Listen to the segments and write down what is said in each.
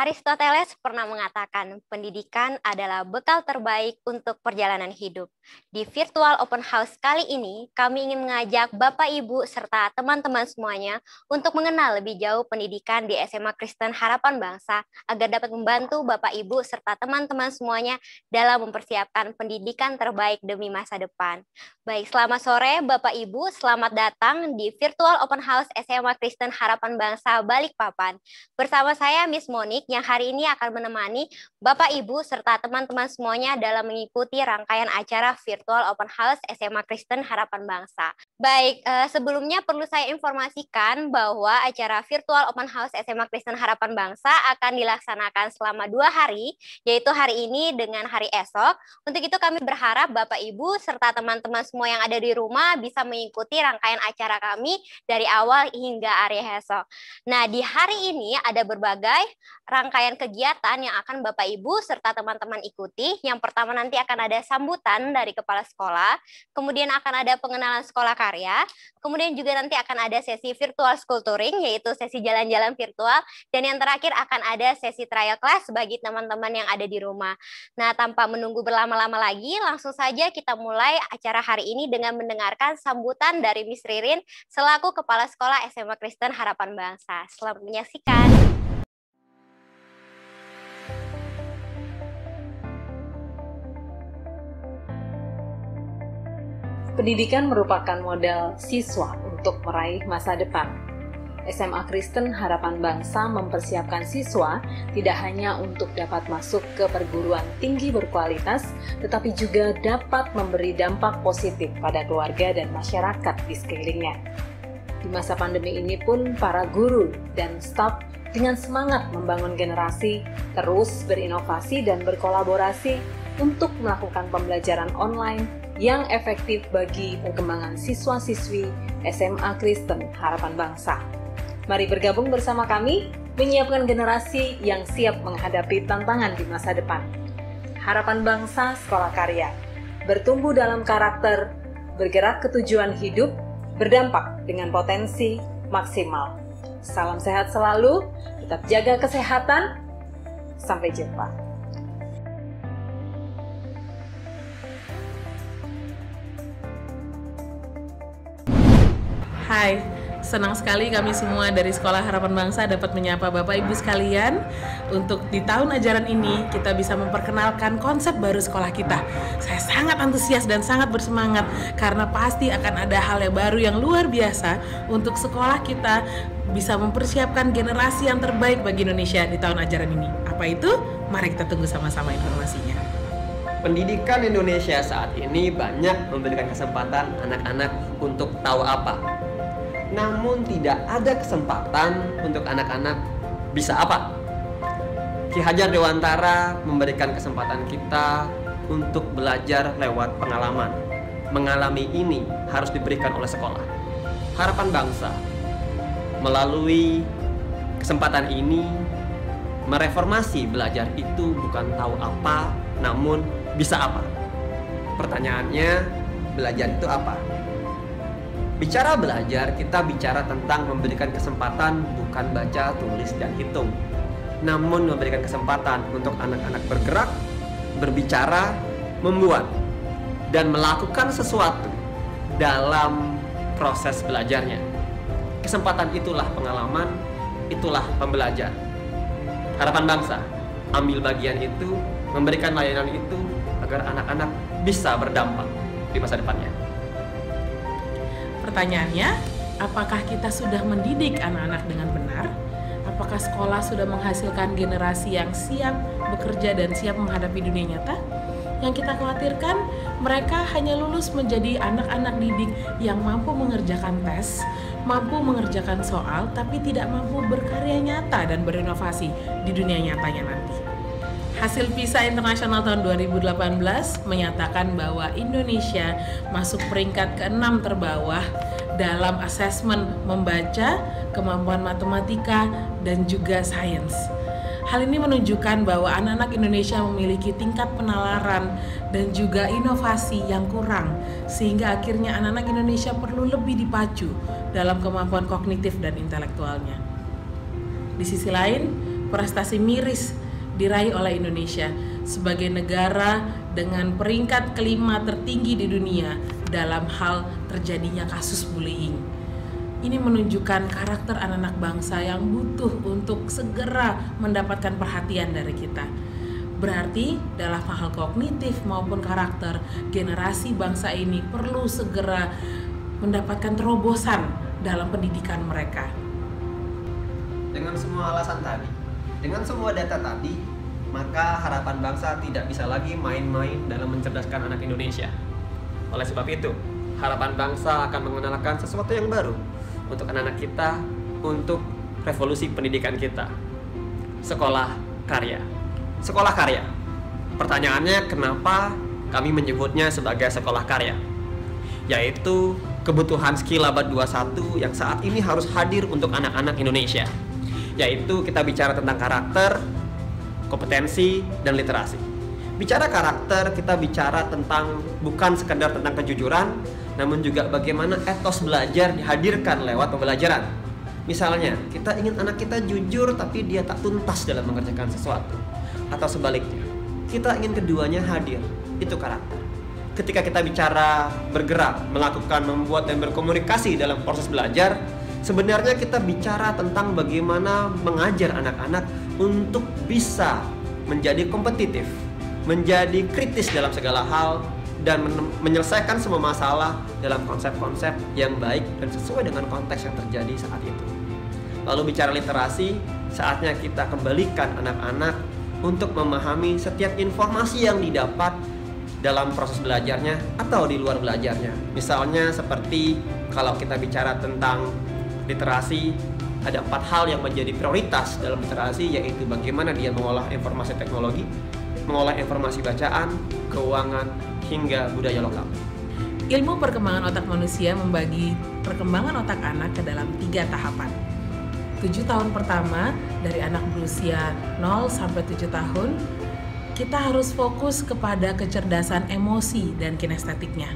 Aristoteles pernah mengatakan pendidikan adalah bekal terbaik untuk perjalanan hidup. Di virtual open house kali ini, kami ingin mengajak Bapak, Ibu, serta teman-teman semuanya untuk mengenal lebih jauh pendidikan di SMA Kristen Harapan Bangsa agar dapat membantu Bapak, Ibu, serta teman-teman semuanya dalam mempersiapkan pendidikan terbaik demi masa depan. Baik, selamat sore Bapak, Ibu, selamat datang di virtual open house SMA Kristen Harapan Bangsa Balikpapan. Bersama saya Miss Monik yang hari ini akan menemani Bapak, Ibu, serta teman-teman semuanya dalam mengikuti rangkaian acara virtual open house SMA Kristen Harapan Bangsa. Baik, sebelumnya perlu saya informasikan bahwa acara virtual open house SMA Kristen Harapan Bangsa akan dilaksanakan selama 2 hari, yaitu hari ini dengan hari esok. Untuk itu kami berharap Bapak, Ibu, serta teman-teman semua yang ada di rumah bisa mengikuti rangkaian acara kami dari awal hingga hari esok. Nah, di hari ini ada berbagai rangkaian kegiatan yang akan Bapak, Ibu, serta teman-teman ikuti. Yang pertama nanti akan ada sambutan dari Kepala Sekolah, kemudian akan ada pengenalan sekolah karya, kemudian juga nanti akan ada sesi virtual school touring, yaitu sesi jalan-jalan virtual, dan yang terakhir akan ada sesi trial class bagi teman-teman yang ada di rumah. Nah, tanpa menunggu berlama-lama lagi, langsung saja kita mulai acara hari ini dengan mendengarkan sambutan dari Miss Ririn selaku Kepala Sekolah SMA Kristen Harapan Bangsa. Selamat menyaksikan. Pendidikan merupakan modal siswa untuk meraih masa depan. SMA Kristen Harapan Bangsa mempersiapkan siswa tidak hanya untuk dapat masuk ke perguruan tinggi berkualitas, tetapi juga dapat memberi dampak positif pada keluarga dan masyarakat di sekelilingnya. Di masa pandemi ini pun para guru dan staf dengan semangat membangun generasi terus berinovasi dan berkolaborasi untuk melakukan pembelajaran online yang efektif bagi perkembangan siswa-siswi SMA Kristen Harapan Bangsa. Mari bergabung bersama kami menyiapkan generasi yang siap menghadapi tantangan di masa depan. Harapan Bangsa Sekolah Karya, bertumbuh dalam karakter, bergerak ke tujuan hidup, berdampak dengan potensi maksimal. Salam sehat selalu, tetap jaga kesehatan, sampai jumpa. Hai, senang sekali kami semua dari Sekolah Harapan Bangsa dapat menyapa Bapak Ibu sekalian. Untuk di tahun ajaran ini kita bisa memperkenalkan konsep baru sekolah kita. Saya sangat antusias dan sangat bersemangat karena pasti akan ada hal yang baru yang luar biasa untuk sekolah kita bisa mempersiapkan generasi yang terbaik bagi Indonesia di tahun ajaran ini. Apa itu? Mari kita tunggu sama-sama informasinya. Pendidikan Indonesia saat ini banyak memberikan kesempatan anak-anak untuk tahu apa. Namun tidak ada kesempatan untuk anak-anak bisa apa. Ki Hajar Dewantara memberikan kesempatan kita untuk belajar lewat pengalaman. Mengalami ini harus diberikan oleh sekolah. Harapan Bangsa melalui kesempatan ini mereformasi belajar itu bukan tahu apa, namun bisa apa. Pertanyaannya, belajar itu apa? Bicara belajar, kita bicara tentang memberikan kesempatan bukan baca, tulis, dan hitung, namun memberikan kesempatan untuk anak-anak bergerak, berbicara, membuat, dan melakukan sesuatu dalam proses belajarnya. Kesempatan itulah pengalaman, itulah pembelajar. Harapan Bangsa ambil bagian itu, memberikan layanan itu agar anak-anak bisa berdampak di masa depannya. Pertanyaannya, apakah kita sudah mendidik anak-anak dengan benar? Apakah sekolah sudah menghasilkan generasi yang siap bekerja dan siap menghadapi dunia nyata? Yang kita khawatirkan, mereka hanya lulus menjadi anak-anak didik yang mampu mengerjakan tes, mampu mengerjakan soal, tapi tidak mampu berkarya nyata dan berinovasi di dunia nyatanya nanti. Hasil PISA Internasional tahun 2018 menyatakan bahwa Indonesia masuk peringkat ke-6 terbawah dalam asesmen membaca, kemampuan matematika, dan juga sains. Hal ini menunjukkan bahwa anak-anak Indonesia memiliki tingkat penalaran dan juga inovasi yang kurang, sehingga akhirnya anak-anak Indonesia perlu lebih dipacu dalam kemampuan kognitif dan intelektualnya. Di sisi lain, prestasi miris diraih oleh Indonesia sebagai negara dengan peringkat kelima tertinggi di dunia dalam hal terjadinya kasus bullying. Ini menunjukkan karakter anak-anak bangsa yang butuh untuk segera mendapatkan perhatian dari kita. Berarti dalam hal kognitif maupun karakter, generasi bangsa ini perlu segera mendapatkan terobosan dalam pendidikan mereka. Dengan semua alasan tadi, dengan semua data tadi, maka harapan bangsa tidak bisa lagi main-main dalam mencerdaskan anak Indonesia. Oleh sebab itu, harapan bangsa akan mengenalkan sesuatu yang baru untuk anak-anak kita, untuk revolusi pendidikan kita. Sekolah karya. Sekolah karya. Pertanyaannya, kenapa kami menyebutnya sebagai sekolah karya? Yaitu kebutuhan skill abad 21 yang saat ini harus hadir untuk anak-anak Indonesia. Yaitu kita bicara tentang karakter, kompetensi, dan literasi. Bicara karakter, kita bicara tentang bukan sekedar tentang kejujuran, namun juga bagaimana etos belajar dihadirkan lewat pembelajaran. Misalnya, kita ingin anak kita jujur tapi dia tak tuntas dalam mengerjakan sesuatu. Atau sebaliknya, kita ingin keduanya hadir. Itu karakter. Ketika kita bicara bergerak, melakukan, membuat, dan berkomunikasi dalam proses belajar, sebenarnya kita bicara tentang bagaimana mengajar anak-anak untuk bisa menjadi kompetitif, menjadi kritis dalam segala hal, dan menyelesaikan semua masalah dalam konsep-konsep yang baik dan sesuai dengan konteks yang terjadi saat itu. Lalu bicara literasi, saatnya kita kembalikan anak-anak untuk memahami setiap informasi yang didapat dalam proses belajarnya atau di luar belajarnya. Misalnya seperti kalau kita bicara tentang literasi, ada 4 hal yang menjadi prioritas dalam literasi, yaitu bagaimana dia mengolah informasi teknologi, mengolah informasi bacaan, keuangan, hingga budaya lokal. Ilmu perkembangan otak manusia membagi perkembangan otak anak ke dalam 3 tahapan. 7 tahun pertama, dari anak berusia 0 sampai 7 tahun, kita harus fokus kepada kecerdasan emosi dan kinestetiknya.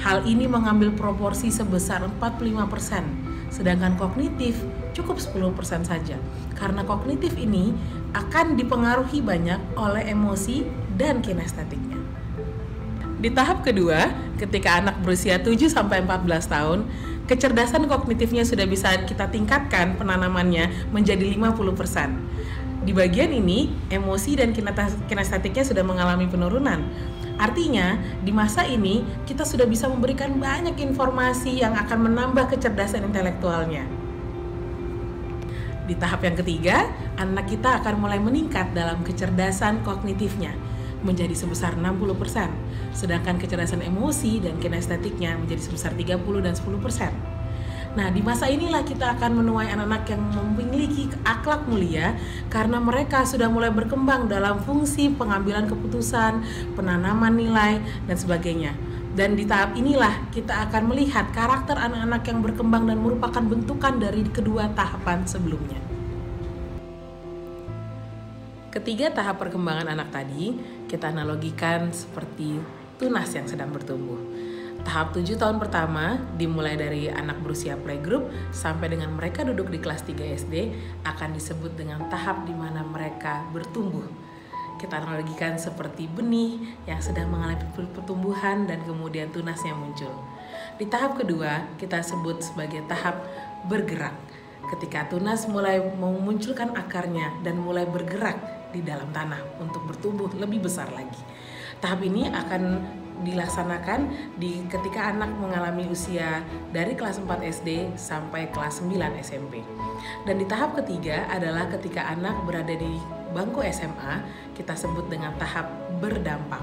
Hal ini mengambil proporsi sebesar 45%, sedangkan kognitif cukup 10% saja. Karena kognitif ini akan dipengaruhi banyak oleh emosi dan kinestetiknya. Di tahap kedua, ketika anak berusia 7 sampai 14 tahun, kecerdasan kognitifnya sudah bisa kita tingkatkan penanamannya menjadi 50%. Di bagian ini, emosi dan kinestetiknya sudah mengalami penurunan. Artinya, di masa ini kita sudah bisa memberikan banyak informasi yang akan menambah kecerdasan intelektualnya. Di tahap yang ketiga, anak kita akan mulai meningkat dalam kecerdasan kognitifnya menjadi sebesar 60%, sedangkan kecerdasan emosi dan kinestetiknya menjadi sebesar 30 dan 10%. Nah, di masa inilah kita akan menuai anak-anak yang memiliki akhlak mulia karena mereka sudah mulai berkembang dalam fungsi pengambilan keputusan, penanaman nilai, dan sebagainya. Dan di tahap inilah kita akan melihat karakter anak-anak yang berkembang dan merupakan bentukan dari kedua tahapan sebelumnya. Ketiga tahap perkembangan anak tadi kita analogikan seperti tunas yang sedang bertumbuh. Tahap 7 tahun pertama dimulai dari anak berusia playgroup sampai dengan mereka duduk di kelas 3 SD akan disebut dengan tahap di mana mereka bertumbuh. Kita analogikan seperti benih yang sedang mengalami pertumbuhan dan kemudian tunasnya muncul. Di tahap kedua kita sebut sebagai tahap bergerak. Ketika tunas mulai memunculkan akarnya dan mulai bergerak di dalam tanah untuk bertumbuh lebih besar lagi. Tahap ini akan dilaksanakan ketika anak mengalami usia dari kelas 4 SD sampai kelas 9 SMP. Dan di tahap ketiga adalah ketika anak berada di bangku SMA, kita sebut dengan tahap berdampak,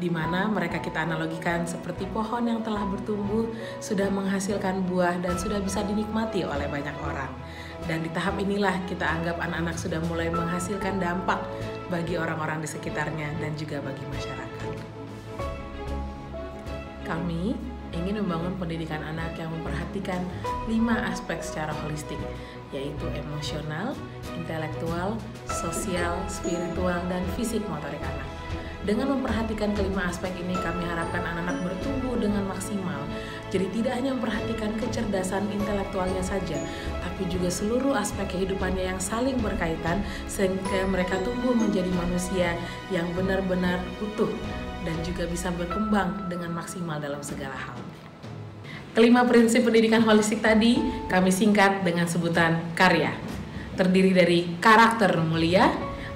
di mana mereka kita analogikan seperti pohon yang telah bertumbuh, sudah menghasilkan buah dan sudah bisa dinikmati oleh banyak orang. Dan di tahap inilah kita anggap anak-anak sudah mulai menghasilkan dampak bagi orang-orang di sekitarnya dan juga bagi masyarakat. Kami ingin membangun pendidikan anak yang memperhatikan 5 aspek secara holistik, yaitu emosional, intelektual, sosial, spiritual, dan fisik motorik anak. Dengan memperhatikan kelima aspek ini, kami harapkan anak-anak bertumbuh dengan maksimal. Jadi tidak hanya memperhatikan kecerdasan intelektualnya saja, tapi tapi juga seluruh aspek kehidupannya yang saling berkaitan sehingga mereka tumbuh menjadi manusia yang benar-benar utuh dan juga bisa berkembang dengan maksimal dalam segala hal. Kelima prinsip pendidikan holistik tadi kami singkat dengan sebutan karya. Terdiri dari karakter mulia,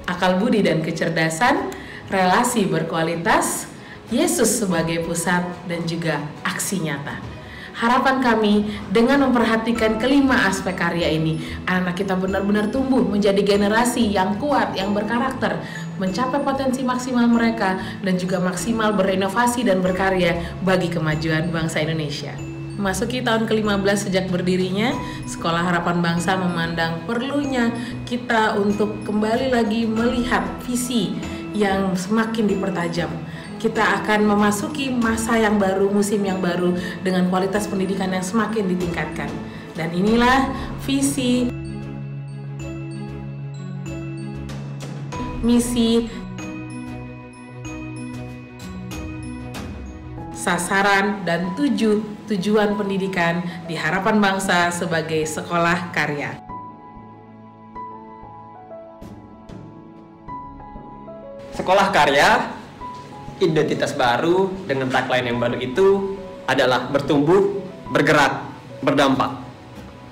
akal budi dan kecerdasan, relasi berkualitas, Yesus sebagai pusat, dan juga aksi nyata. Harapan kami dengan memperhatikan kelima aspek karya ini, anak kita benar-benar tumbuh menjadi generasi yang kuat, yang berkarakter, mencapai potensi maksimal mereka, dan juga maksimal berinovasi dan berkarya bagi kemajuan bangsa Indonesia. Memasuki tahun ke-15 sejak berdirinya, Sekolah Harapan Bangsa memandang perlunya kita untuk kembali lagi melihat visi yang semakin dipertajam. Kita akan memasuki masa yang baru, musim yang baru dengan kualitas pendidikan yang semakin ditingkatkan. Dan inilah visi, misi, sasaran, dan tujuan pendidikan di Harapan Bangsa sebagai sekolah karya. Sekolah karya, identitas baru dengan tagline yang baru itu adalah bertumbuh, bergerak, berdampak.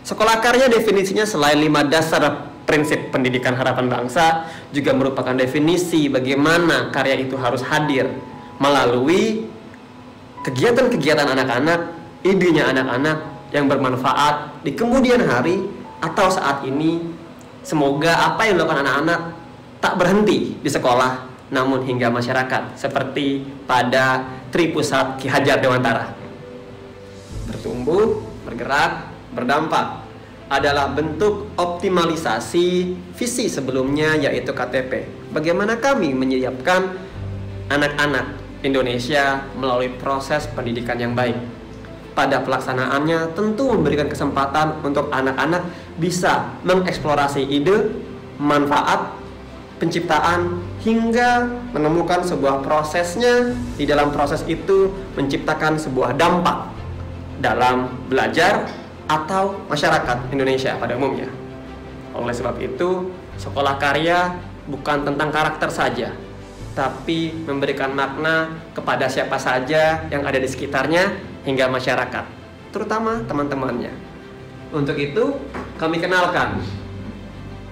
Sekolah karya definisinya selain 5 dasar prinsip pendidikan harapan bangsa, juga merupakan definisi bagaimana karya itu harus hadir melalui kegiatan-kegiatan anak-anak, idenya anak-anak yang bermanfaat di kemudian hari atau saat ini. Semoga apa yang dilakukan anak-anak tak berhenti di sekolah, namun hingga masyarakat, seperti pada Tripusat Ki Hajar Dewantara. Bertumbuh, bergerak, berdampak adalah bentuk optimalisasi visi sebelumnya, yaitu KTP. Bagaimana kami menyiapkan anak-anak Indonesia melalui proses pendidikan yang baik. Pada pelaksanaannya tentu memberikan kesempatan untuk anak-anak bisa mengeksplorasi ide, manfaat, penciptaan, hingga menemukan sebuah prosesnya. Di dalam proses itu menciptakan sebuah dampak dalam belajar atau masyarakat Indonesia pada umumnya. Oleh sebab itu, sekolah karya bukan tentang karakter saja, tapi memberikan makna kepada siapa saja yang ada di sekitarnya hingga masyarakat, terutama teman-temannya. Untuk itu, kami kenalkan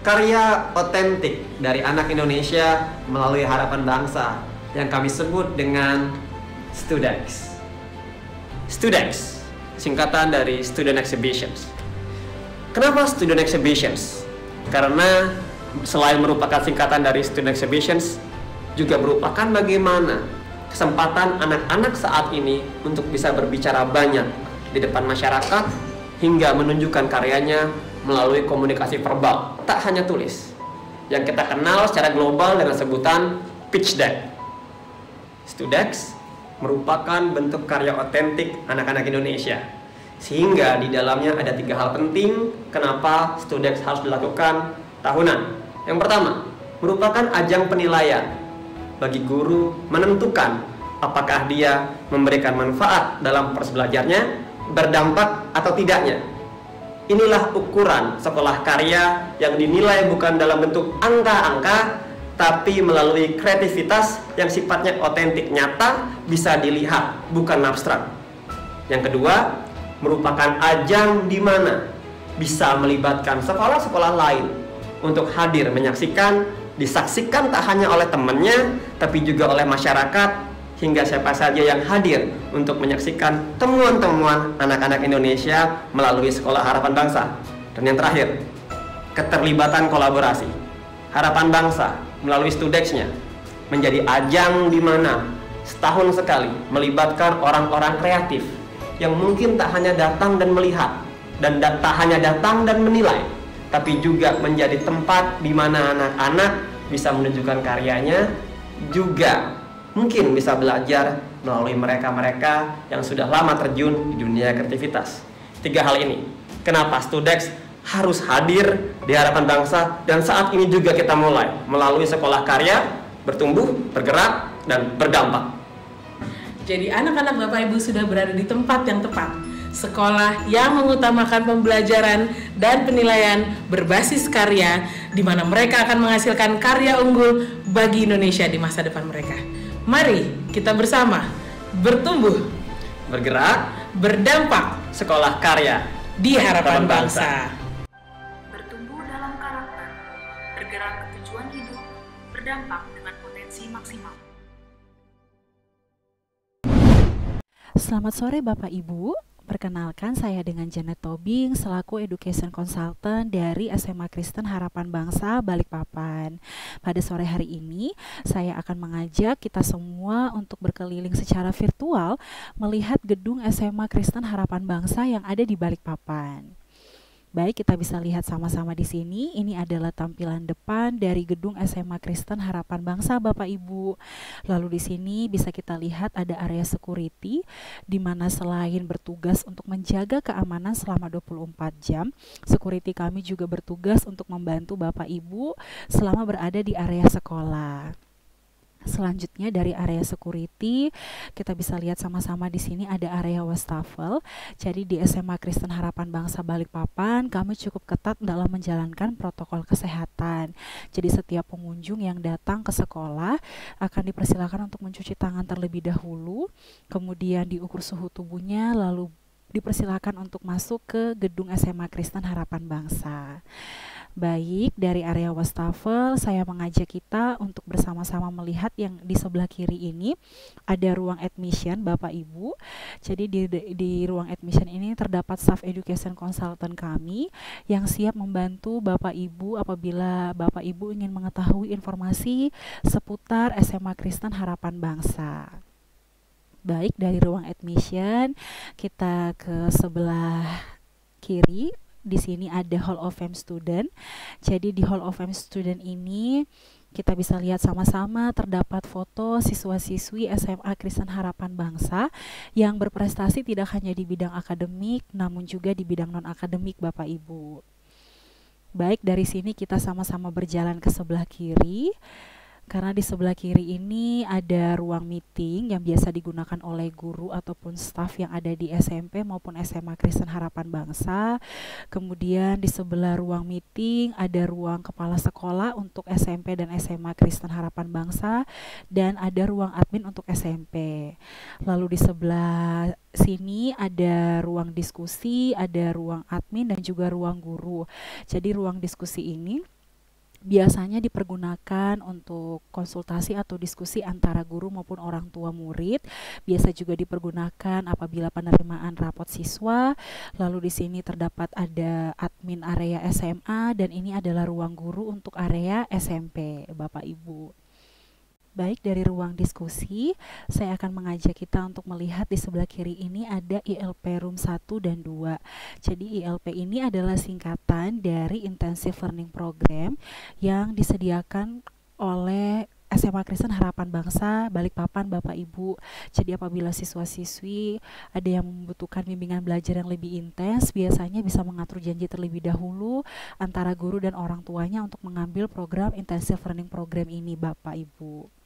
karya otentik dari anak Indonesia melalui Harapan Bangsa yang kami sebut dengan STUDEX. STUDEX, singkatan dari Student Exhibitions. Kenapa Student Exhibitions? Karena selain merupakan singkatan dari Student Exhibitions, juga merupakan bagaimana kesempatan anak-anak saat ini untuk bisa berbicara banyak di depan masyarakat hingga menunjukkan karyanya melalui komunikasi verbal, tak hanya tulis, yang kita kenal secara global dengan sebutan pitch deck. STUDEX merupakan bentuk karya otentik anak-anak Indonesia, sehingga di dalamnya ada 3 hal penting kenapa STUDEX harus dilakukan tahunan. Yang pertama, merupakan ajang penilaian bagi guru menentukan apakah dia memberikan manfaat dalam proses belajarnya, berdampak atau tidaknya. Inilah ukuran sekolah karya yang dinilai bukan dalam bentuk angka-angka, tapi melalui kreativitas yang sifatnya otentik, nyata, bisa dilihat, bukan abstrak. Yang kedua, merupakan ajang di mana bisa melibatkan sekolah-sekolah lain untuk hadir menyaksikan, disaksikan tak hanya oleh temannya, tapi juga oleh masyarakat, hingga siapa saja yang hadir untuk menyaksikan temuan-temuan anak-anak Indonesia melalui Sekolah Harapan Bangsa. Dan yang terakhir, keterlibatan kolaborasi. Harapan Bangsa melalui STUDEX-nya menjadi ajang di mana setahun sekali melibatkan orang-orang kreatif yang mungkin tak hanya datang dan melihat, dan tak hanya datang dan menilai, tapi juga menjadi tempat di mana anak-anak bisa menunjukkan karyanya, juga mungkin bisa belajar melalui mereka-mereka yang sudah lama terjun di dunia kreativitas. 3 hal ini, kenapa STUDEX harus hadir di Harapan Bangsa, dan saat ini juga kita mulai melalui sekolah karya, bertumbuh, bergerak, dan berdampak. Jadi anak-anak Bapak Ibu sudah berada di tempat yang tepat. sekolah yang mengutamakan pembelajaran dan penilaian berbasis karya, di mana mereka akan menghasilkan karya unggul bagi Indonesia di masa depan mereka. Mari kita bersama bertumbuh, Bergerak, berdampak sekolah karya di harapan bangsa. Bertumbuh dalam karakter, bergerak ke tujuan hidup, berdampak dengan potensi maksimal. Selamat sore Bapak Ibu, perkenalkan saya dengan Janet Tobing selaku Education Consultant dari SMA Kristen Harapan Bangsa Balikpapan. Pada sore hari ini saya akan mengajak kita semua untuk berkeliling secara virtual melihat gedung SMA Kristen Harapan Bangsa yang ada di Balikpapan. Baik, kita bisa lihat sama-sama di sini. Ini adalah tampilan depan dari gedung SMA Kristen Harapan Bangsa, Bapak Ibu. Lalu di sini bisa kita lihat ada area security, di mana selain bertugas untuk menjaga keamanan selama 24 jam, security kami juga bertugas untuk membantu Bapak Ibu selama berada di area sekolah. Selanjutnya dari area security, kita bisa lihat sama-sama di sini ada area wastafel. Jadi di SMA Kristen Harapan Bangsa Balikpapan, kami cukup ketat dalam menjalankan protokol kesehatan. Jadi setiap pengunjung yang datang ke sekolah akan dipersilakan untuk mencuci tangan terlebih dahulu, kemudian diukur suhu tubuhnya, lalu dipersilakan untuk masuk ke gedung SMA Kristen Harapan Bangsa. Baik, dari area wastafel saya mengajak kita untuk bersama-sama melihat yang di sebelah kiri ini ada ruang admission Bapak Ibu. Jadi di ruang admission ini terdapat staff education consultant kami yang siap membantu Bapak Ibu apabila Bapak Ibu ingin mengetahui informasi seputar SMA Kristen Harapan Bangsa. Baik, dari ruang admission kita ke sebelah kiri. Di sini ada Hall of Fame Student. Jadi di Hall of Fame Student ini kita bisa lihat sama-sama terdapat foto siswa-siswi SMA Kristen Harapan Bangsa yang berprestasi tidak hanya di bidang akademik namun juga di bidang non-akademik Bapak Ibu. Baik, dari sini kita sama-sama berjalan ke sebelah kiri. Karena di sebelah kiri ini ada ruang meeting yang biasa digunakan oleh guru ataupun staf yang ada di SMP maupun SMA Kristen Harapan Bangsa. Kemudian di sebelah ruang meeting ada ruang kepala sekolah untuk SMP dan SMA Kristen Harapan Bangsa, dan ada ruang admin untuk SMP. Lalu di sebelah sini ada ruang diskusi, ada ruang admin dan juga ruang guru. Jadi ruang diskusi ini biasanya dipergunakan untuk konsultasi atau diskusi antara guru maupun orang tua murid. Biasa juga dipergunakan apabila penerimaan rapot siswa. Lalu di sini terdapat ada admin area SMA dan ini adalah ruang guru untuk area SMP, Bapak Ibu. Baik, dari ruang diskusi, saya akan mengajak kita untuk melihat di sebelah kiri ini ada ILP Room 1 dan 2. Jadi ILP ini adalah singkatan dari Intensive Learning Program yang disediakan oleh SMA Kristen Harapan Bangsa Balikpapan, Bapak Ibu. Jadi apabila siswa-siswi ada yang membutuhkan bimbingan belajar yang lebih intens, biasanya bisa mengatur janji terlebih dahulu antara guru dan orang tuanya untuk mengambil program Intensive Learning Program ini, Bapak Ibu.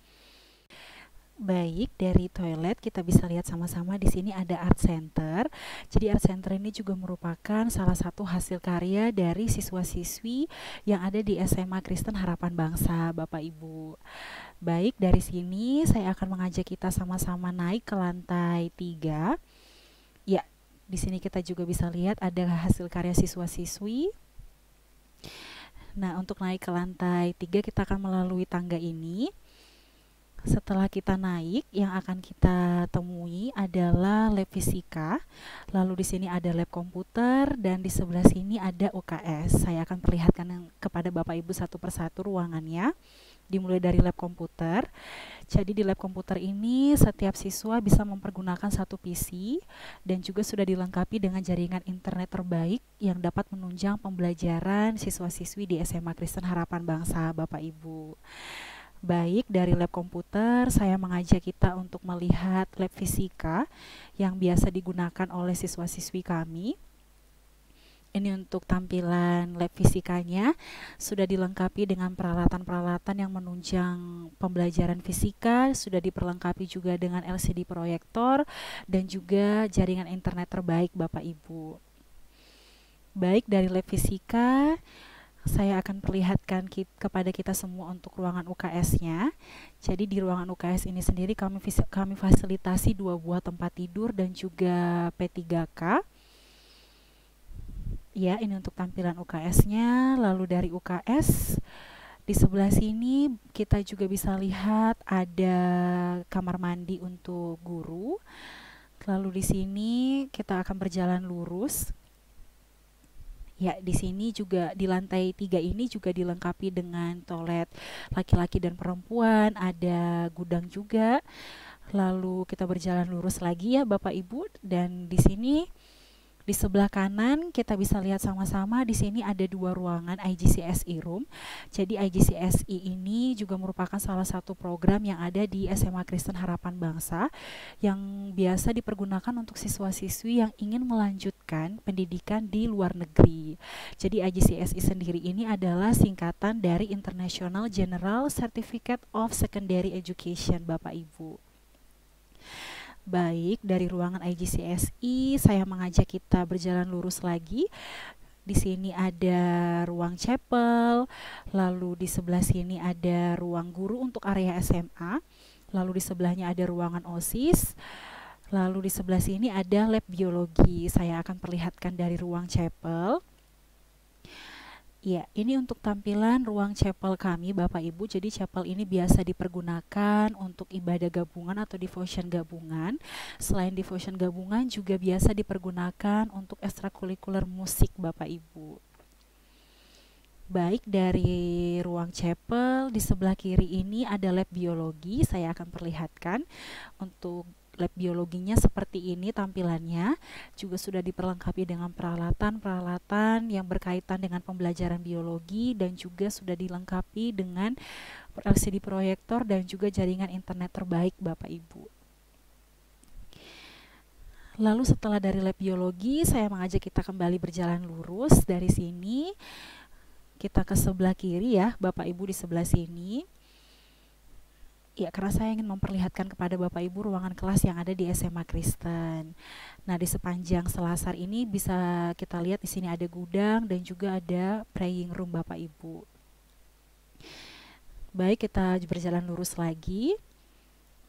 Baik, dari toilet kita bisa lihat sama-sama di sini ada art center. Jadi art center ini juga merupakan salah satu hasil karya dari siswa-siswi yang ada di SMA Kristen Harapan Bangsa, Bapak Ibu. Baik, dari sini saya akan mengajak kita sama-sama naik ke lantai 3. Ya, di sini kita juga bisa lihat ada hasil karya siswa-siswi. Nah, untuk naik ke lantai 3 kita akan melalui tangga ini. Setelah kita naik, yang akan kita temui adalah lab fisika. Lalu di sini ada lab komputer dan di sebelah sini ada UKS. Saya akan perlihatkan kepada Bapak Ibu satu persatu ruangannya. Dimulai dari lab komputer. Jadi di lab komputer ini setiap siswa bisa mempergunakan satu PC dan juga sudah dilengkapi dengan jaringan internet terbaik yang dapat menunjang pembelajaran siswa-siswi di SMA Kristen Harapan Bangsa, Bapak Ibu. Baik, dari lab komputer saya mengajak kita untuk melihat lab fisika yang biasa digunakan oleh siswa-siswi kami. Ini untuk tampilan lab fisikanya, sudah dilengkapi dengan peralatan-peralatan yang menunjang pembelajaran fisika, sudah diperlengkapi juga dengan LCD proyektor, dan juga jaringan internet terbaik Bapak Ibu. Baik, dari lab fisika, saya akan perlihatkan kepada kita semua untuk ruangan UKS-nya. Jadi di ruangan UKS ini sendiri kami fasilitasi 2 buah tempat tidur dan juga P3K. Ya, ini untuk tampilan UKS-nya. Lalu dari UKS, di sebelah sini kita juga bisa lihat ada kamar mandi untuk guru. Lalu di sini kita akan berjalan lurus. Ya, di sini juga di lantai 3 ini juga dilengkapi dengan toilet laki-laki dan perempuan, ada gudang juga. Lalu kita berjalan lurus lagi ya Bapak Ibu, dan di sini di sebelah kanan kita bisa lihat sama-sama di sini ada 2 ruangan IGCSE room. Jadi IGCSE ini juga merupakan salah satu program yang ada di SMA Kristen Harapan Bangsa yang biasa dipergunakan untuk siswa-siswi yang ingin melanjutkan pendidikan di luar negeri. Jadi IGCSE sendiri ini adalah singkatan dari International General Certificate of Secondary Education Bapak Ibu. Baik, dari ruangan IGCSE saya mengajak kita berjalan lurus lagi. Di sini ada ruang chapel, lalu di sebelah sini ada ruang guru untuk area SMA, lalu di sebelahnya ada ruangan OSIS, lalu di sebelah sini ada lab biologi. Saya akan perlihatkan dari ruang chapel. Ya, ini untuk tampilan ruang chapel kami Bapak Ibu. Jadi chapel ini biasa dipergunakan untuk ibadah gabungan atau devotion gabungan. Selain devotion gabungan juga biasa dipergunakan untuk ekstrakurikuler musik Bapak Ibu. Baik, dari ruang chapel di sebelah kiri ini ada lab biologi. Saya akan perlihatkan untuk lab biologinya seperti ini tampilannya, juga sudah diperlengkapi dengan peralatan-peralatan yang berkaitan dengan pembelajaran biologi dan juga sudah dilengkapi dengan LCD proyektor dan juga jaringan internet terbaik Bapak Ibu. Lalu setelah dari lab biologi, saya mengajak kita kembali berjalan lurus dari sini. Kita ke sebelah kiri ya, Bapak Ibu di sebelah sini. Ya, karena saya ingin memperlihatkan kepada Bapak Ibu ruangan kelas yang ada di SMA Kristen. Nah, di sepanjang selasar ini bisa kita lihat di sini ada gudang dan juga ada praying room Bapak Ibu. Baik, kita berjalan lurus lagi.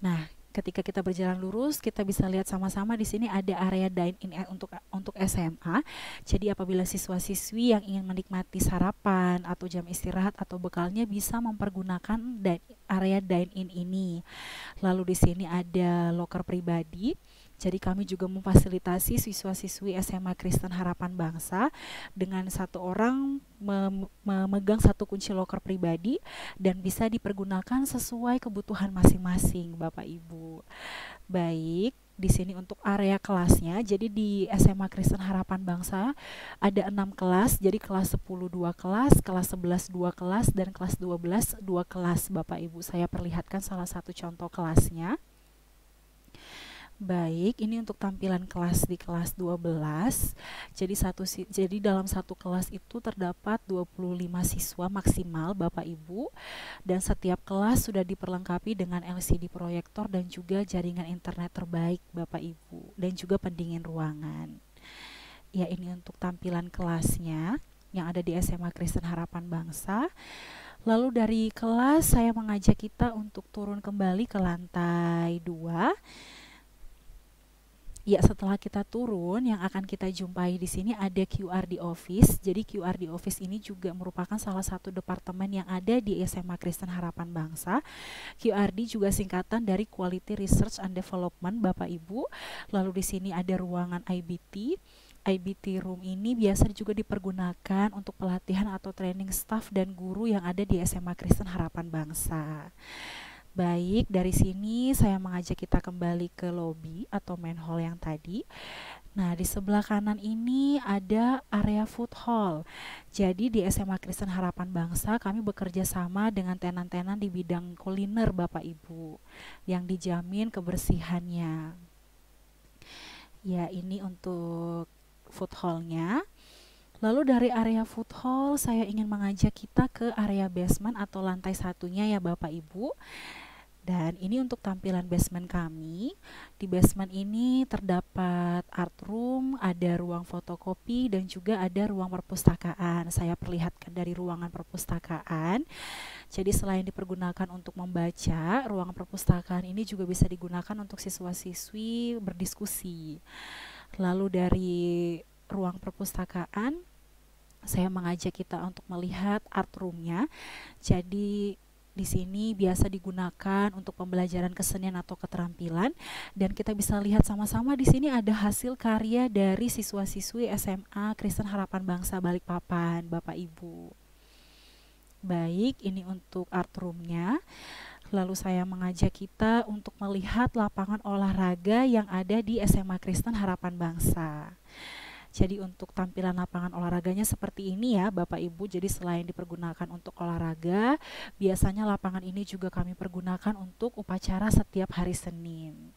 Nah, ketika kita berjalan lurus, kita bisa lihat sama-sama di sini ada area dine-in untuk SMA. Jadi apabila siswa-siswi yang ingin menikmati sarapan atau jam istirahat atau bekalnya bisa mempergunakan area dine-in ini. Lalu di sini ada loker pribadi. Jadi kami juga memfasilitasi siswa-siswi SMA Kristen Harapan Bangsa dengan 1 orang memegang 1 kunci loker pribadi dan bisa dipergunakan sesuai kebutuhan masing-masing Bapak Ibu. Baik, di sini untuk area kelasnya, jadi di SMA Kristen Harapan Bangsa ada 6 kelas, jadi kelas 10 2 kelas, kelas 11 2 kelas, dan kelas 12 2 kelas Bapak Ibu. Saya perlihatkan salah satu contoh kelasnya. Baik, ini untuk tampilan kelas di kelas 12. Jadi dalam satu kelas itu terdapat 25 siswa maksimal Bapak Ibu, dan setiap kelas sudah diperlengkapi dengan LCD proyektor dan juga jaringan internet terbaik Bapak Ibu, dan juga pendingin ruangan. Ya, ini untuk tampilan kelasnya yang ada di SMA Kristen Harapan Bangsa. Lalu dari kelas saya mengajak kita untuk turun kembali ke lantai 2. Ya, setelah kita turun, yang akan kita jumpai di sini ada QRD Office. Jadi QRD Office ini juga merupakan salah satu departemen yang ada di SMA Kristen Harapan Bangsa. QRD juga singkatan dari Quality Research and Development Bapak Ibu. Lalu di sini ada ruangan IBT. IBT room ini biasa juga dipergunakan untuk pelatihan atau training staff dan guru yang ada di SMA Kristen Harapan Bangsa. Baik, dari sini saya mengajak kita kembali ke lobby atau main hall yang tadi. Nah, di sebelah kanan ini ada area food hall. Jadi di SMA Kristen Harapan Bangsa kami bekerja sama dengan tenan-tenan di bidang kuliner Bapak Ibu yang dijamin kebersihannya. Ya, ini untuk food hall-nya. Lalu dari area food hall, saya ingin mengajak kita ke area basement atau lantai satunya ya Bapak Ibu. Dan ini untuk tampilan basement kami. Di basement ini terdapat art room, ada ruang fotokopi, dan juga ada ruang perpustakaan. Saya perlihatkan dari ruangan perpustakaan. Jadi selain dipergunakan untuk membaca, ruang perpustakaan ini juga bisa digunakan untuk siswa-siswi berdiskusi. Lalu dari ruang perpustakaan, saya mengajak kita untuk melihat art room-nya. Jadi di sini biasa digunakan untuk pembelajaran kesenian atau keterampilan, dan kita bisa lihat sama-sama di sini ada hasil karya dari siswa-siswi SMA Kristen Harapan Bangsa Balikpapan, Bapak Ibu. Baik, ini untuk art room-nya. Lalu saya mengajak kita untuk melihat lapangan olahraga yang ada di SMA Kristen Harapan Bangsa. Jadi untuk tampilan lapangan olahraganya seperti ini ya Bapak Ibu. Jadi selain dipergunakan untuk olahraga, biasanya lapangan ini juga kami pergunakan untuk upacara setiap hari Senin.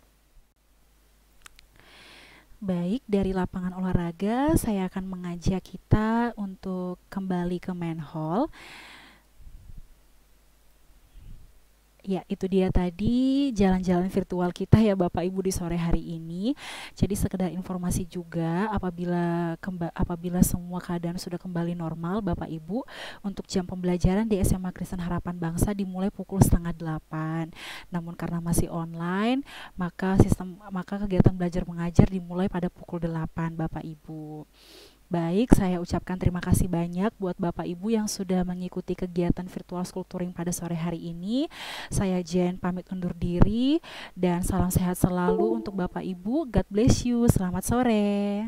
Baik, dari lapangan olahraga saya akan mengajak kita untuk kembali ke main hall. Ya, itu dia tadi jalan-jalan virtual kita ya Bapak Ibu di sore hari ini. Jadi sekedar informasi juga, apabila semua keadaan sudah kembali normal Bapak Ibu, untuk jam pembelajaran di SMA Kristen Harapan Bangsa dimulai pukul 7:30. Namun karena masih online, maka kegiatan belajar mengajar dimulai pada pukul 8 Bapak Ibu. Baik, saya ucapkan terima kasih banyak buat Bapak Ibu yang sudah mengikuti kegiatan virtual school touring pada sore hari ini. Saya Jen pamit undur diri dan salam sehat selalu untuk Bapak Ibu. God bless you. Selamat sore.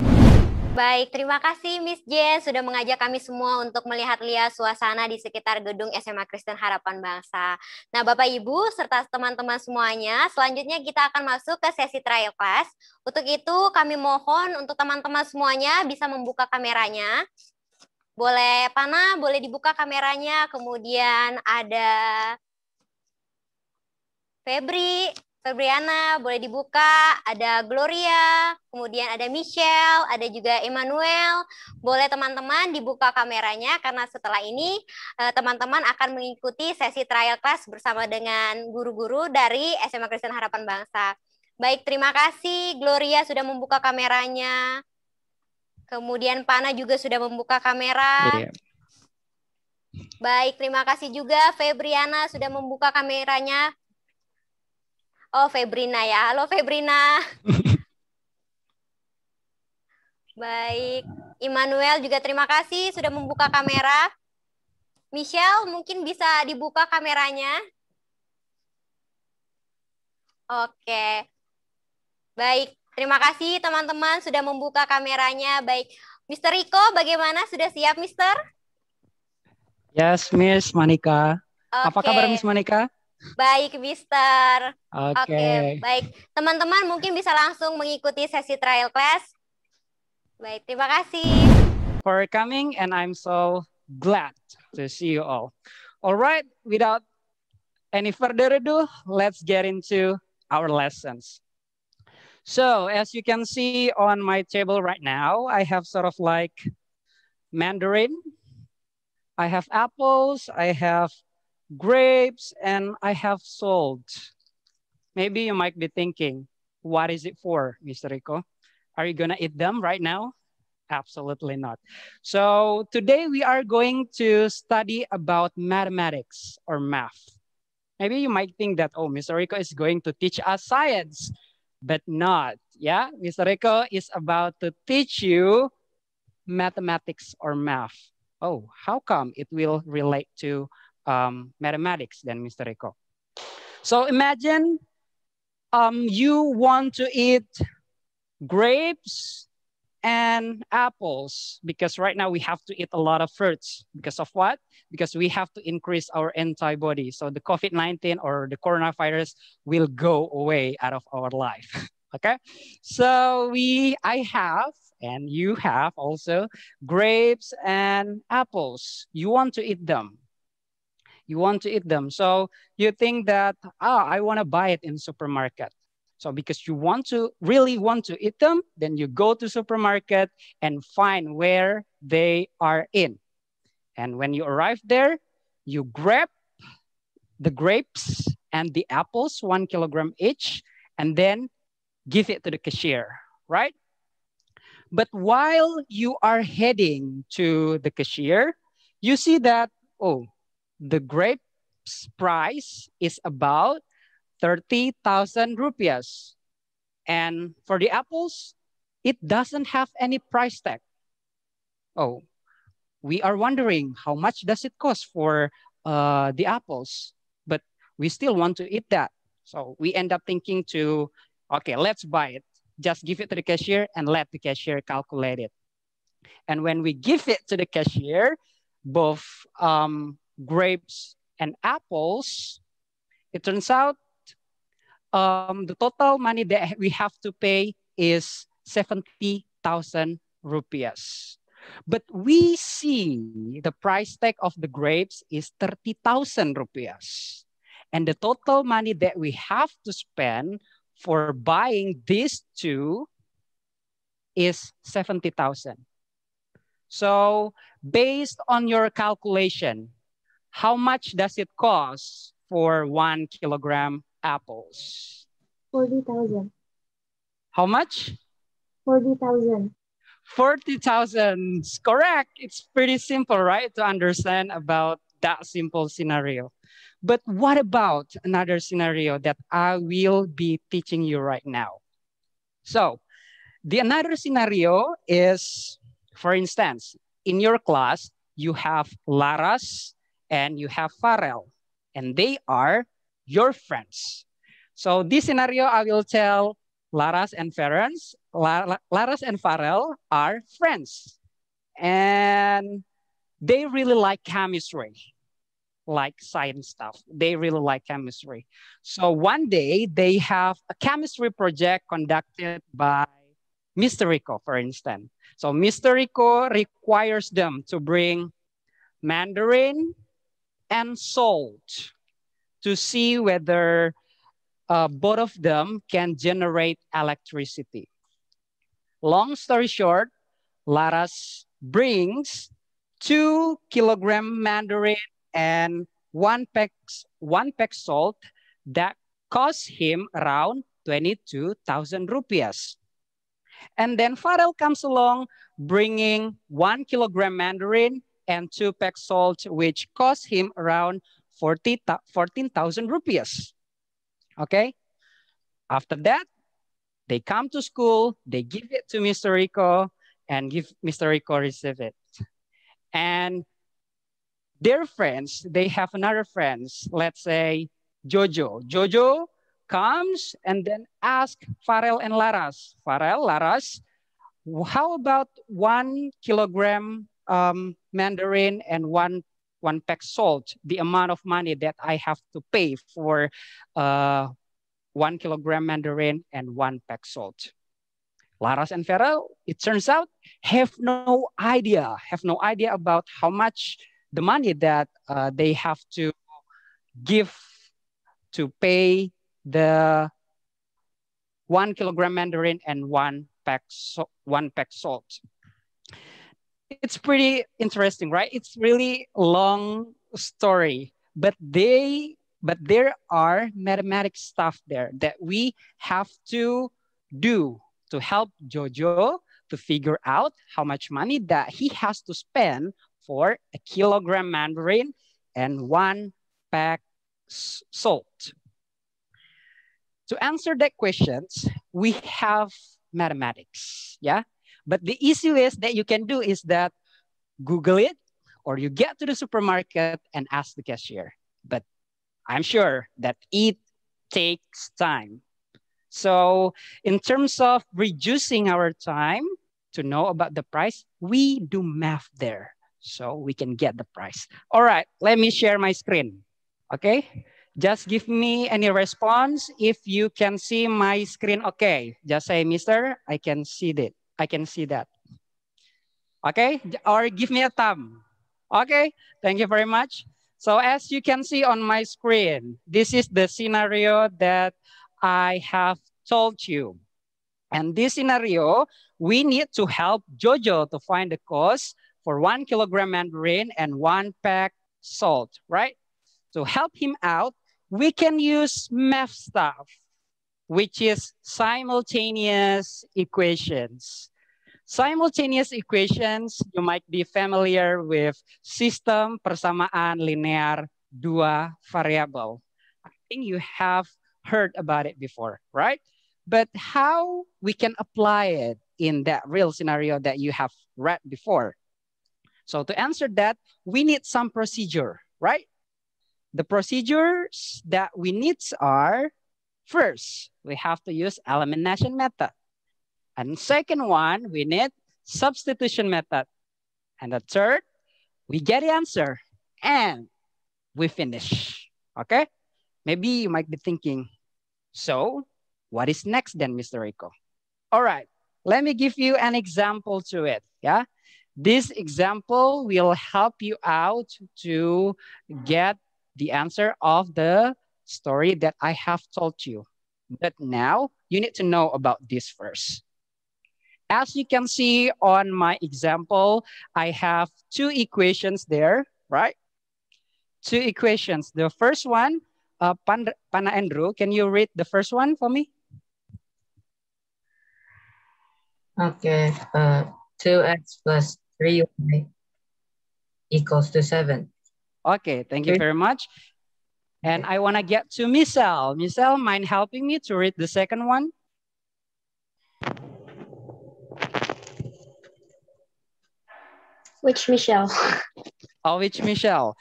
Baik, terima kasih Miss Jen sudah mengajak kami semua untuk melihat-lihat suasana di sekitar gedung SMA Kristen Harapan Bangsa. Nah, Bapak Ibu serta teman-teman semuanya, selanjutnya kita akan masuk ke sesi trial class. Untuk itu kami mohon untuk teman-teman semuanya bisa membuka kameranya. Boleh Pana, boleh dibuka kameranya. Kemudian ada Febriana, boleh dibuka, ada Gloria, kemudian ada Michelle, ada juga Emmanuel. Boleh teman-teman dibuka kameranya karena setelah ini teman-teman akan mengikuti sesi trial class bersama dengan guru-guru dari SMA Kristen Harapan Bangsa. Baik, terima kasih Gloria sudah membuka kameranya. Kemudian Pana juga sudah membuka kamera. Baik, terima kasih juga Febriana sudah membuka kameranya. Oh, Febrina ya. Halo, Febrina. Baik. Immanuel juga terima kasih sudah membuka kamera. Michelle, mungkin bisa dibuka kameranya. Oke. Baik. Terima kasih teman-teman sudah membuka kameranya. Baik. Mr. Riko, bagaimana? Sudah siap, Mister? Yes, Miss Monica. Apa kabar, Miss Monica? Baik, Mister. Oke. Baik. Teman-teman mungkin bisa langsung mengikuti sesi trial class. Baik, terima kasih. For coming, and I'm so glad to see you all. All right, without any further ado, let's get into our lessons. So, as you can see on my table right now, I have sort of like mandarin, I have apples, I have grapes, and I have salt. Maybe you might be thinking, what is it for, Mr. Rico? Are you gonna eat them right now? Absolutely not. So today we are going to study about mathematics or math. Maybe you might think that, oh, Mr. Rico is going to teach us science, but not. Yeah, Mr. Rico is about to teach you mathematics or math. Oh, how come it will relate to mathematics then, Mr. Rico? So imagine you want to eat grapes and apples, because right now we have to eat a lot of fruits. Because of what? Because we have to increase our antibody. So the COVID-19 or the coronavirus will go away out of our life. Okay? So I have, and you have also, grapes and apples. You want to eat them. You want to eat them. So you think that, I want to buy it in supermarket. So because you really want to eat them, then you go to supermarket and find where they are in. And when you arrive there, you grab the grapes and the apples, 1 kilogram each, and then give it to the cashier, right? But while you are heading to the cashier, you see that, oh, the grapes price is about 30,000 rupiahs. And for the apples, it doesn't have any price tag. Oh, we are wondering how much does it cost for the apples, but we still want to eat that. So we end up thinking okay, let's buy it. Just give it to the cashier and let the cashier calculate it. And when we give it to the cashier, both grapes and apples, it turns out the total money that we have to pay is 70,000 rupiahs. But we see the price tag of the grapes is 30,000 rupiahs. And the total money that we have to spend for buying these two is 70,000. So based on your calculation, how much does it cost for 1 kilogram apples? 40,000. How much? 40,000. 40,000, correct. It's pretty simple, right, to understand about that simple scenario. But what about another scenario that I will be teaching you right now? So the another scenario is, for instance, in your class, you have Laras and you have Farel, and they are your friends. So this scenario, I will tell Laras and Laras and Farel are friends, and they really like chemistry, like science stuff. They really like chemistry. So one day they have a chemistry project conducted by Mr. Rico, for instance. So Mr. Rico requires them to bring mandarin and salt to see whether both of them can generate electricity. Long story short, Laras brings 2 kilogram mandarin and one pack salt that costs him around 22,000 rupiahs. And then Farel comes along bringing 1 kilogram mandarin and 2 pack salt, which costs him around 14,000 rupiahs. Okay. After that, they come to school, they give it to Mr. Rico, and Mr. Rico receive it. And their friends, they have another friends, let's say Jojo. Jojo comes and then asks Farel and Laras, Farel, Laras, how about 1 kilogram mandarin and one pack salt, the amount of money that I have to pay for 1 kilogram mandarin and 1 pack salt? Laras and Farel, it turns out, have no idea about how much the money that they have to give to pay the 1 kilogram mandarin and 1 pack salt. It's pretty interesting, right? It's really long story, but there are mathematics stuff there that we have to do to help Jojo to figure out how much money that he has to spend for a kilogram mandarin and 1 pack salt. To answer that questions, we have mathematics, yeah? But the easiest that you can do is that Google it, or you get to the supermarket and ask the cashier. But I'm sure that it takes time. So in terms of reducing our time to know about the price, we do math there so we can get the price. All right, let me share my screen, okay? Just give me any response if you can see my screen. Okay, just say, Mister, I can see that. I can see that. Okay, or give me a thumb. Okay, thank you very much. So as you can see on my screen, this is the scenario that I have told you. And this scenario, we need to help Jojo to find the cost for 1 kilogram mandarin and 1 pack salt, right? To help him out, we can use math stuff, which is simultaneous equations. Simultaneous equations, you might be familiar with sistem persamaan linear dua variabel. I think you have heard about it before, right? But how we can apply it in that real scenario that you have read before? So to answer that, we need some procedure, right? The procedures that we need are, first, we have to use elimination method. And second one, we need substitution method. And the third, we get the answer and we finish, okay? Maybe you might be thinking, so what is next then, Mr. Rico? All right, let me give you an example to it, yeah? This example will help you out to get the answer of the story that I have told you. But now you need to know about this first. As you can see on my example, I have 2 equations there, right? 2 equations. The first one, Pana Andrew, can you read the first one for me? Okay, 2x plus 3y equals to 7. Okay, thank you very much. And I want to get to Michelle. Michelle, mind helping me to read the second one? Which Michelle? Oh, which Michelle?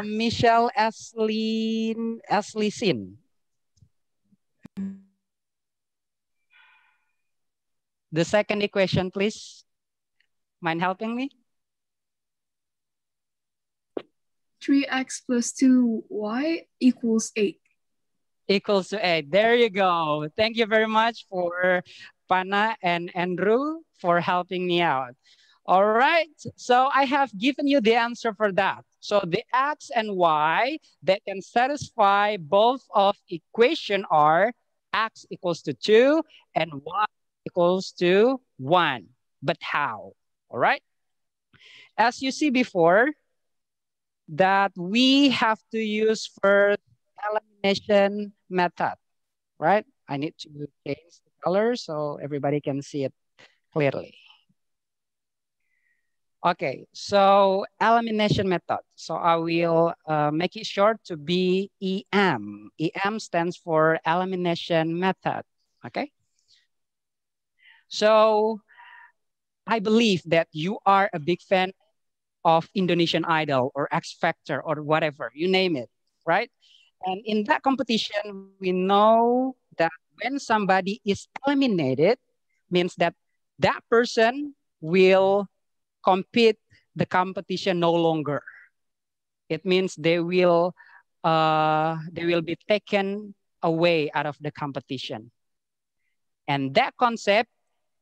Michelle Ashley Sin. The second equation, please. Mind helping me? 3x plus 2y equals 8. Equals to 8. There you go. Thank you very much for Pana and Andrew for helping me out. All right. So I have given you the answer for that. So the x and y that can satisfy both of equation are x equals to 2 and y equals to 1. But how? All right. As you see before, that we have to use first elimination method, right? I need to change the color so everybody can see it clearly. Okay, so elimination method. So I will make it short to be EM. EM stands for elimination method, okay? So I believe that you are a big fan of Indonesian Idol or X Factor or whatever, you name it, right? And in that competition, we know that when somebody is eliminated, means that that person will compete the competition no longer. It means they will be taken away out of the competition. And that concept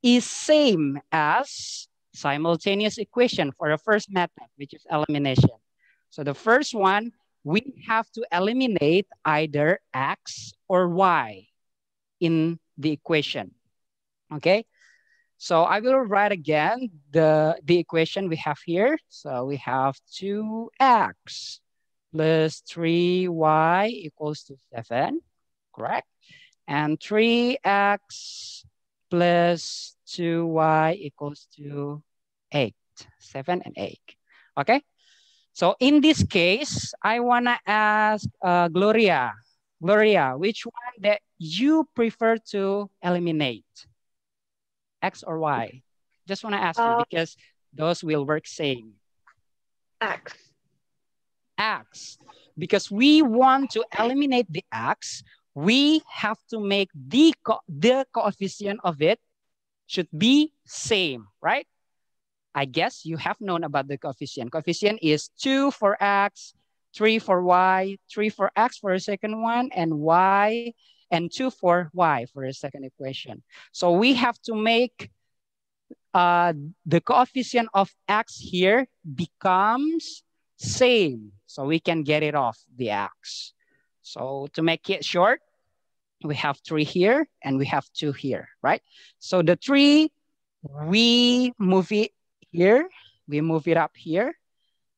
is same as simultaneous equation for the first method, which is elimination. So the first one, we have to eliminate either x or y in the equation, okay? So I will write again the equation we have here. So we have 2x plus 3y equals to 7, correct? And 3x plus 2y equals to 8, 7 and 8, okay? So in this case, I wanna ask Gloria. Gloria, which one that you prefer to eliminate? X or Y? Just wanna ask you because those will work same. X. X. Because we want to eliminate the X, we have to make the coefficient of it should be same, right? I guess you have known about the coefficient. Coefficient is 2 for X, 3 for Y, 3 for X for the second one, and Y, and 2 for Y for the second equation. So we have to make the coefficient of X here becomes same. So we can get it off the X. So to make it short, We have 3 here and we have 2 here, right? So the 3, we move it here. We move it up here.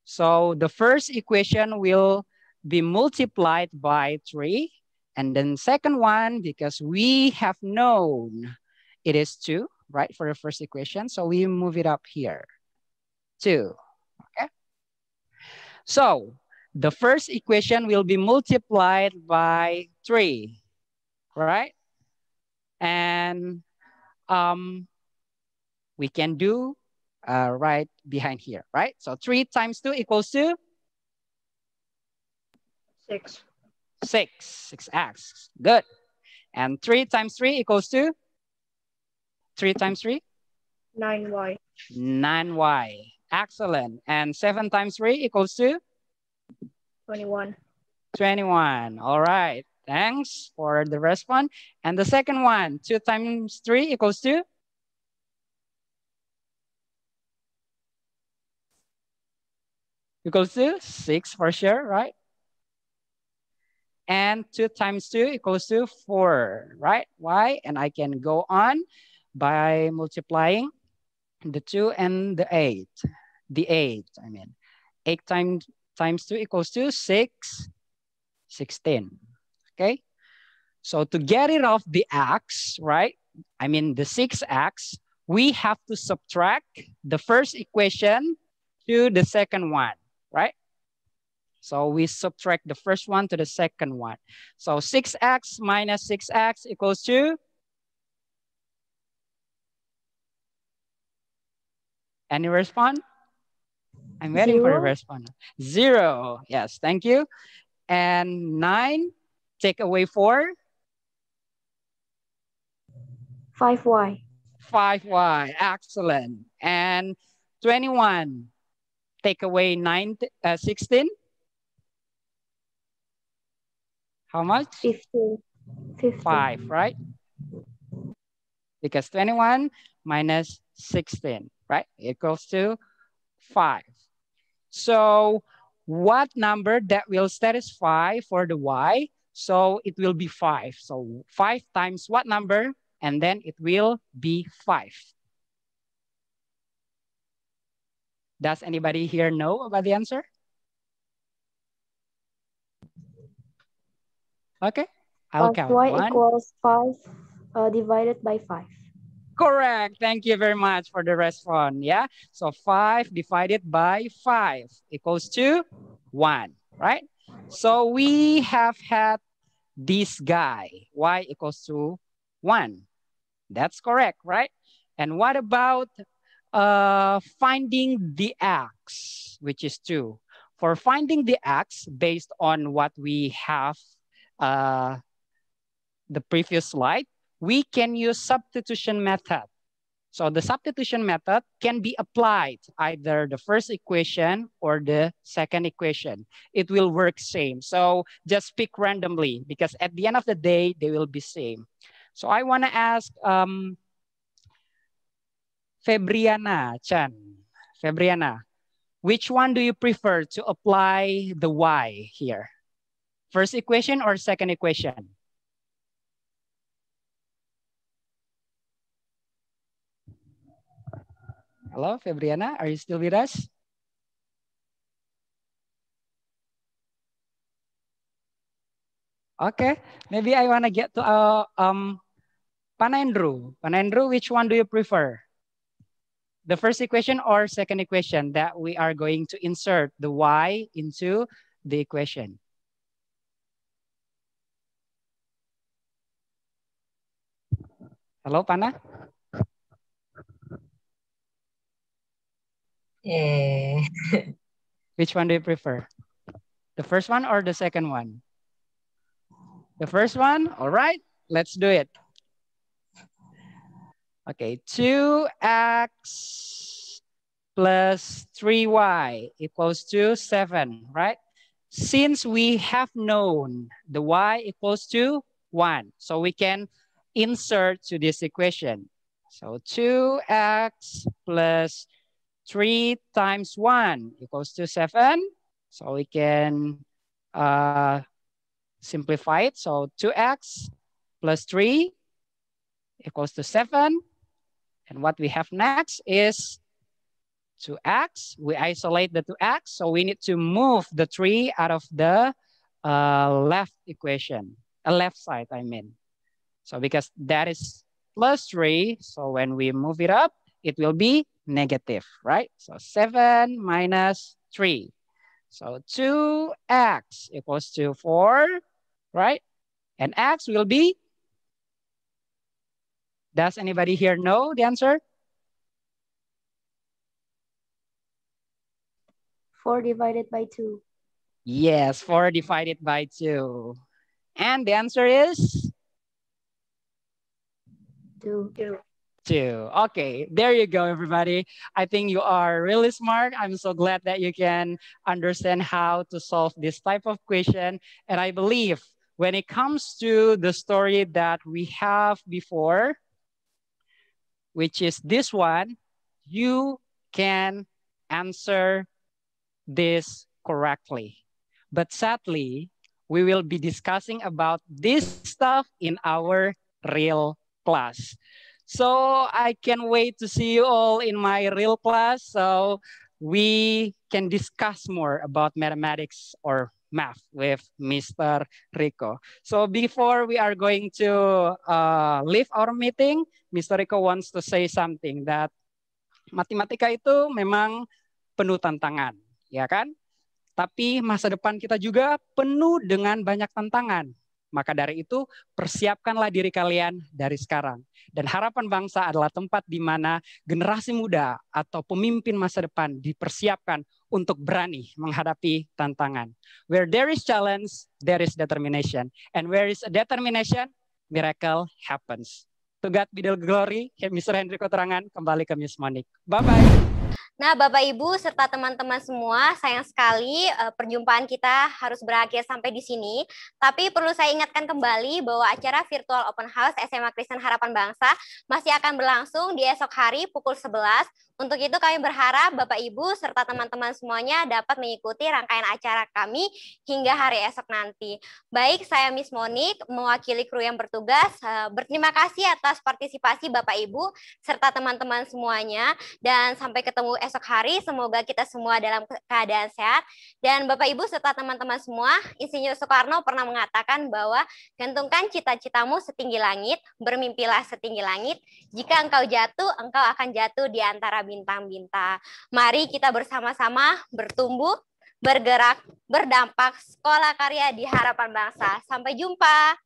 So the first equation will be multiplied by 3. And then second one, because we have known it is 2, right, for the first equation. So we move it up here, 2, okay? So the first equation will be multiplied by 3, right? And we can do right behind here, right? So 3 times 2 equals to? 6. 6x, good. And 3 times 3 equals to? 3 times 3? 9y. 9y, excellent. And 7 times 3 equals to? 21. 21, all right. Thanks for the response. And the second one, 2 times 3 equals to? Equals to 6 for sure, right? And 2 times 2 equals to 4, right? Why? And I can go on by multiplying the 2 and the 8. The 8, I mean. 8 times 2 equals to 6, 16, okay? So to get rid of the x, right? I mean the 6x, we have to subtract the first equation to the second one, right? So we subtract the first one to the second one. So 6x minus 6x equals to? Any response? I'm waiting for a response. 0, yes, thank you. And 9, take away 4? 5y. 5y, excellent. And 21, take away 16? How much? 15. 5, right? Because 21 minus 16, right? Equals to 5. So what number that will satisfy for the y? So it will be 5. So 5 times what number? And then it will be 5. Does anybody here know about the answer? Okay, I'll count. Y 1 equals 5 divided by 5. Correct. Thank you very much for the response. Yeah. So 5 divided by 5 equals to 1, right? So we have had this guy, y equals to 1. That's correct, right? And what about finding the x, which is 2? For finding the x based on what we have the previous slide, we can use substitution method. So the substitution method can be applied either the first equation or the second equation. It will work same. So just pick randomly because at the end of the day, they will be same. So I want to ask Febriana Chan. Febriana, which one do you prefer to apply the y here? First equation or second equation? Hello, Febriana, are you still with us? Okay, maybe I want to get to Panandru. Panandru, which one do you prefer? The first equation or second equation that we are going to insert the y into the equation? Hello, Pana? Which one do you prefer? The first one or the second one? The first one? All right, let's do it. Okay, 2x plus 3y equals to 7, right? Since we have known the y equals to 1, so we can insert to this equation. So 2x plus 3 times 1 equals to 7. So we can simplify it. So 2x plus 3 equals to 7. And what we have next is 2x. We isolate the 2x, so we need to move the 3 out of the left equation, left side, I mean. So because that is plus 3, so when we move it up, it will be negative, right? So 7 minus 3. So 2x equals to 4, right? And x will be, does anybody here know the answer? 4 divided by 2. Yes, 4 divided by 2. And the answer is? 2. 2. Okay, there you go, everybody. I think you are really smart. I'm so glad that you can understand how to solve this type of question. And I believe when it comes to the story that we have before, which is this one, you can answer this correctly. But sadly, we will be discussing about this stuff in our real class. So I can't wait to see you all in my real class so we can discuss more about mathematics or math with Mr. Rico. So before we are going to leave our meeting, Mr. Rico wants to say something that matematika itu memang penuh tantangan, ya kan? Tapi masa depan kita juga penuh dengan banyak tantangan. Maka dari itu, persiapkanlah diri kalian dari sekarang. Dan Harapan Bangsa adalah tempat di mana generasi muda atau pemimpin masa depan dipersiapkan untuk berani menghadapi tantangan. Where there is challenge, there is determination. And where is determination, miracle happens. To God be the glory. Mr. Hendriko Terangan, kembali ke Miss Monique. Bye-bye. Nah, Bapak Ibu serta teman-teman semua, sayang sekali perjumpaan kita harus berakhir sampai di sini. Tapi perlu saya ingatkan kembali bahwa acara virtual open house SMA Kristen Harapan Bangsa masih akan berlangsung di esok hari pukul 11. Untuk itu kami berharap Bapak Ibu serta teman-teman semuanya dapat mengikuti rangkaian acara kami hingga hari esok nanti. Baik, saya Miss Monique mewakili kru yang bertugas. Berterima kasih atas partisipasi Bapak Ibu serta teman-teman semuanya. Dan sampai ketemu esok hari, semoga kita semua dalam keadaan sehat. Dan Bapak Ibu serta teman-teman semua, Insinyur Soekarno pernah mengatakan bahwa gantungkan cita-citamu setinggi langit, bermimpilah setinggi langit. Jika engkau jatuh, engkau akan jatuh di antara bintang-bintang. Mari kita bersama-sama bertumbuh, bergerak, berdampak, sekolah karya di Harapan Bangsa. Sampai jumpa.